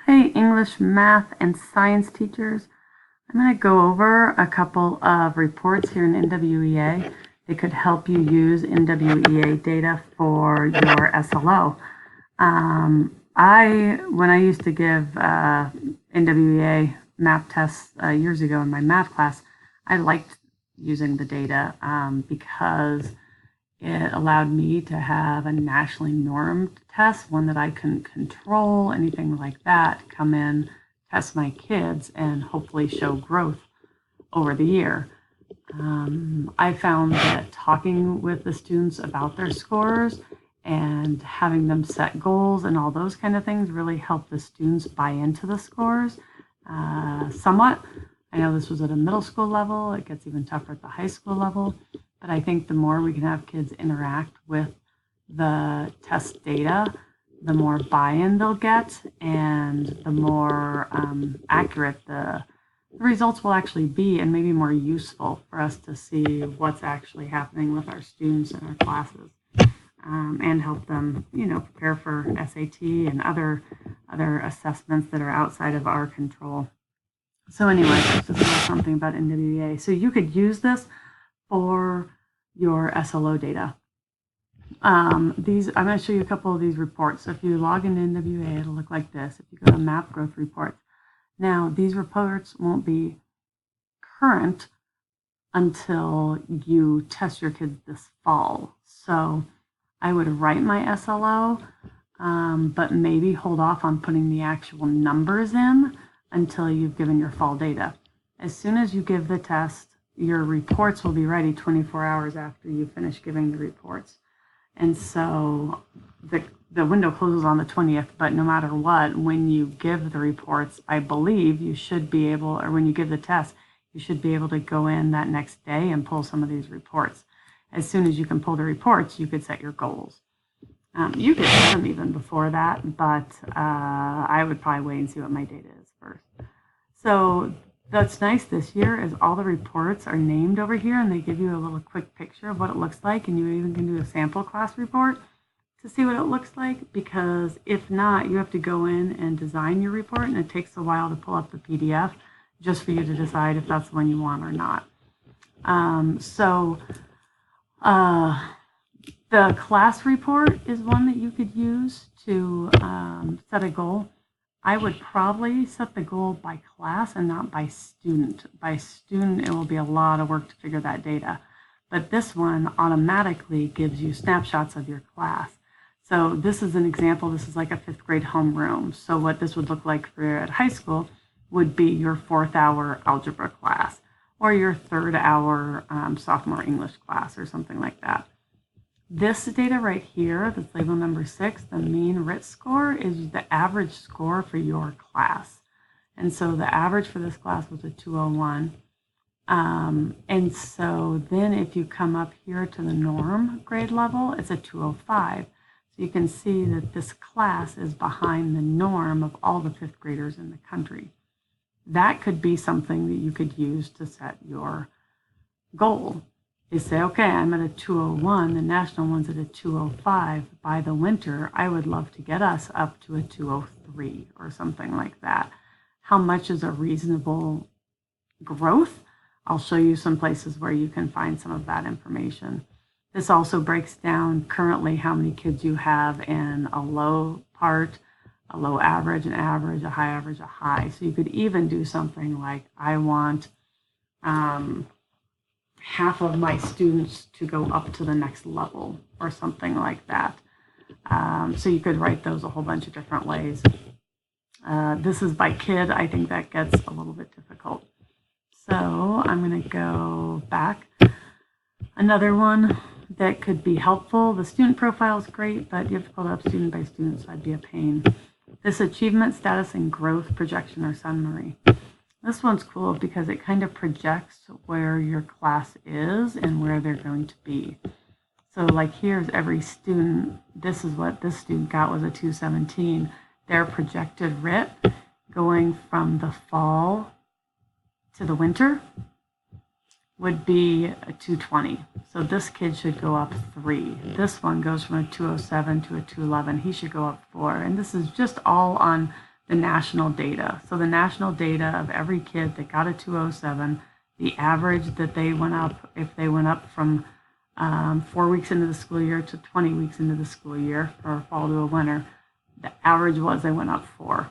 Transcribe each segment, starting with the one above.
Hey, English, math, and science teachers. I'm going to go over a couple of reports here in NWEA that could help you use NWEA data for your SLO. When I used to give NWEA math tests years ago in my math class, I liked using the data because it allowed me to have a nationally normed test, one that I couldn't control, anything like that, come in, test my kids, and hopefully show growth over the year. I found that talking with the students about their scores and having them set goals and all those kind of things really helped the students buy into the scores somewhat. I know this was at a middle school level. It gets even tougher at the high school level. But I think the more we can have kids interact with the test data, the more buy-in they'll get and the more accurate the results will actually be, and maybe more useful for us to see what's actually happening with our students in our classes, and help them, prepare for SAT and other assessments that are outside of our control. So anyway, that's just a little something about NWEA. So you could use this for your SLO data. I'm going to show you a couple of these reports. So if you log into NWEA, it'll look like this. If you go to Map Growth Reports. Now, these reports won't be current until you test your kids this fall. So I would write my SLO, but maybe hold off on putting the actual numbers in until you've given your fall data. As soon as you give the test, your reports will be ready 24 hours after you finish giving the reports. And so the window closes on the 20th, but no matter what, when you give the reports, I believe you should be able, or when you give the test, you should be able to go in that next day and pull some of these reports. As soon as you can pull the reports, you could set your goals. You could set them even before that, but I would probably wait and see what my data is first. So that's nice this year is all the reports are named over here, and they give you a little quick picture of what it looks like, and you even can do a sample class report to see what it looks like, because if not, you have to go in and design your report, and it takes a while to pull up the PDF just for you to decide if that's the one you want or not. The class report is one that you could use to set a goal. I would probably set the goal by class and not by student. By student, it will be a lot of work to figure that data. But this one automatically gives you snapshots of your class. So this is an example. This is like a 5th grade homeroom. So what this would look like for at high school would be your 4th hour algebra class or your 3rd hour sophomore English class or something like that. This data right here, that's label number 6, the mean RIT score, is the average score for your class. And so the average for this class was a 201. And so then if you come up here to the norm grade level, it's a 205. So you can see that this class is behind the norm of all the 5th graders in the country. That could be something that you could use to set your goal. You say, okay, I'm at a 201, the national one's at a 205. By the winter, I would love to get us up to a 203 or something like that. How much is a reasonable growth? I'll show you some places where you can find some of that information. This also breaks down currently how many kids you have in a low part, a low average, an average, a high average, a high. So you could even do something like, I want half of my students to go up to the next level or something like that. So you could write those a whole bunch of different ways. This is by kid. I think that gets a little bit difficult. So I'm going to go back. Another one that could be helpful. The student profile is great, but you have to pull it up student by student, so that'd be a pain. This achievement, status, and growth projection or summary. This one's cool because it kind of projects where your class is and where they're going to be. So like here's every student. This is what this student got, was a 217. Their projected RIT going from the fall to the winter would be a 220. So this kid should go up 3. This one goes from a 207 to a 211. He should go up 4. And this is just all on the national data. So the national data of every kid that got a 207, the average that they went up, if they went up from 4 weeks into the school year to 20 weeks into the school year, or fall to a winter, the average was they went up 4.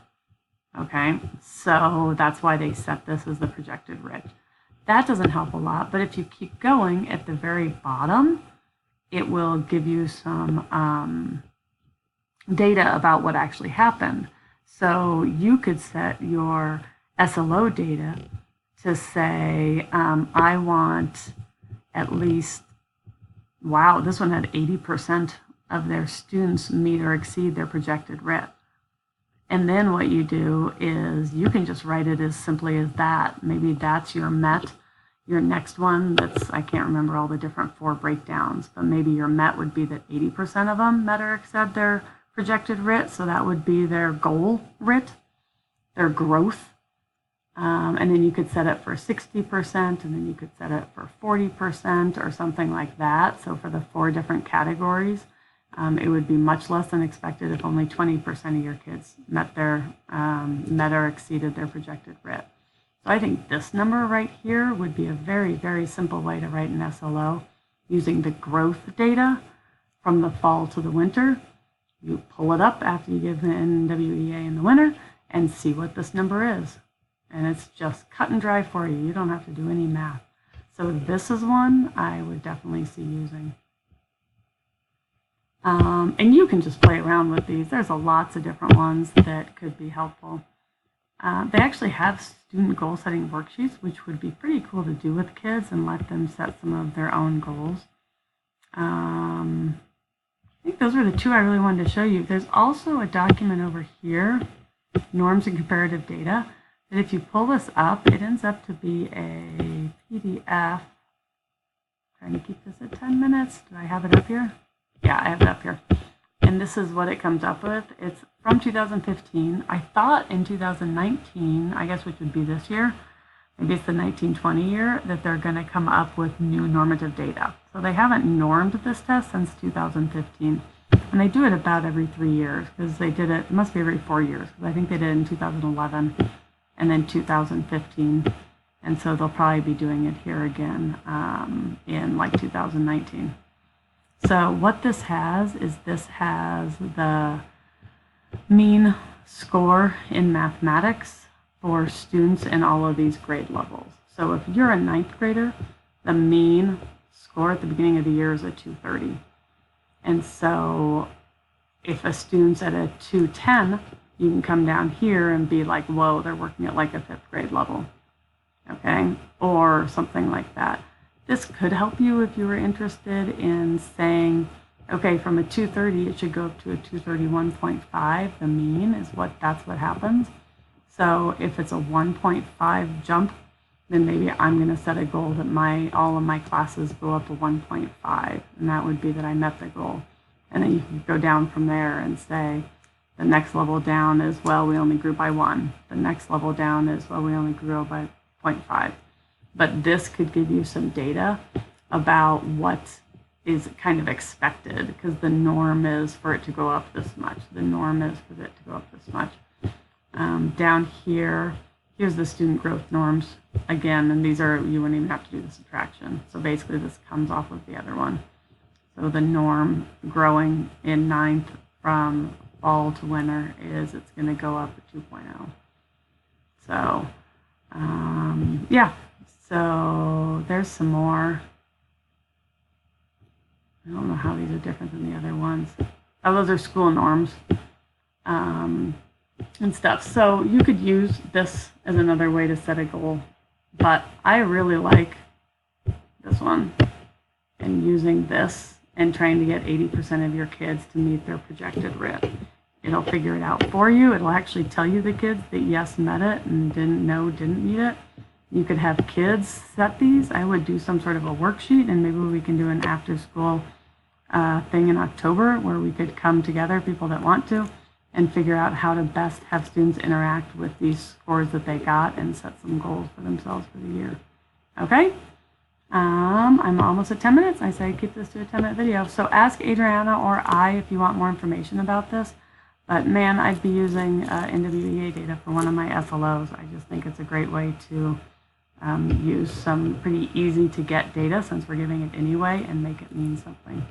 Okay, so that's why they set this as the projected RIT. That doesn't help a lot, but if you keep going at the very bottom, it will give you some data about what actually happened. So you could set your SLO data to say, I want at least, wow, this one had 80% of their students meet or exceed their projected RIT. And then what you do is you can just write it as simply as that. Maybe that's your MET. Your next one, I can't remember all the different 4 breakdowns, but maybe your MET would be that 80% of them met or exceed their projected RIT. So that would be their goal RIT, their growth. And then you could set it for 60%, and then you could set it for 40% or something like that. So for the 4 different categories, it would be much less than expected if only 20% of your kids met or exceeded their projected RIT. So I think this number right here would be a very, very simple way to write an SLO using the growth data from the fall to the winter. You pull it up after you give the NWEA in the winter and see what this number is. And it's just cut and dry for you. You don't have to do any math. So this is one I would definitely see using. And you can just play around with these. There's lots of different ones that could be helpful. They actually have student goal setting worksheets, which would be pretty cool to do with kids and let them set some of their own goals. I think those were the 2 I really wanted to show you. There's also a document over here, Norms and Comparative Data, that if you pull this up, it ends up to be a PDF. Trying to keep this at 10 minutes. Do I have it up here? Yeah, I have it up here. And this is what it comes up with. It's from 2015. I thought in 2019, I guess which would be this year, maybe it's the 1920 year, that they're going to come up with new normative data. So they haven't normed this test since 2015. And they do it about every 3 years, because they did it must be every 4 years, because I think they did it in 2011 and then 2015. And so they'll probably be doing it here again in like 2019. So what this has is the mean score in mathematics for students in all of these grade levels. So if you're a 9th grader, the mean score at the beginning of the year is a 230. And so if a student's at a 210, you can come down here and be like, whoa, they're working at like a 5th grade level, okay? Or something like that. This could help you if you were interested in saying, okay, from a 230, it should go up to a 231.5. The mean that's what happens. So if it's a 1.5 jump, then maybe I'm going to set a goal that all of my classes go up to 1.5, and that would be that I met the goal. And then you can go down from there and say, the next level down is, well, we only grew by 1. The next level down is, well, we only grew by 0.5. But this could give you some data about what is kind of expected, because the norm is for it to go up this much. The norm is for it to go up this much. Down here, here's the student growth norms again, and these are, you wouldn't even have to do the subtraction. So basically this comes off of the other one. So the norm growing in 9th from fall to winter is it's going to go up to 2.0. So yeah, so there's some more. I don't know how these are different than the other ones. Oh, those are school norms and stuff. So you could use this as another way to set a goal, but I really like this one, and using this and trying to get 80% of your kids to meet their projected RIT. It'll figure it out for you. It'll actually tell you the kids that yes, met it, and didn't meet it. You could have kids set these. I would do some sort of a worksheet, and maybe we can do an after school thing in October where we could come together, people that want to, and figure out how to best have students interact with these scores that they got and set some goals for themselves for the year. Okay? I'm almost at 10 minutes. I say keep this to a 10-minute video. So ask Adriana or I if you want more information about this. But man, I'd be using NWEA data for one of my SLOs. I just think it's a great way to use some pretty easy to get data, since we're giving it anyway, and make it mean something.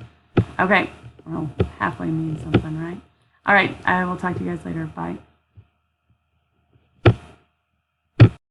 Okay, well, halfway means something, right? All right, I will talk to you guys later. Bye.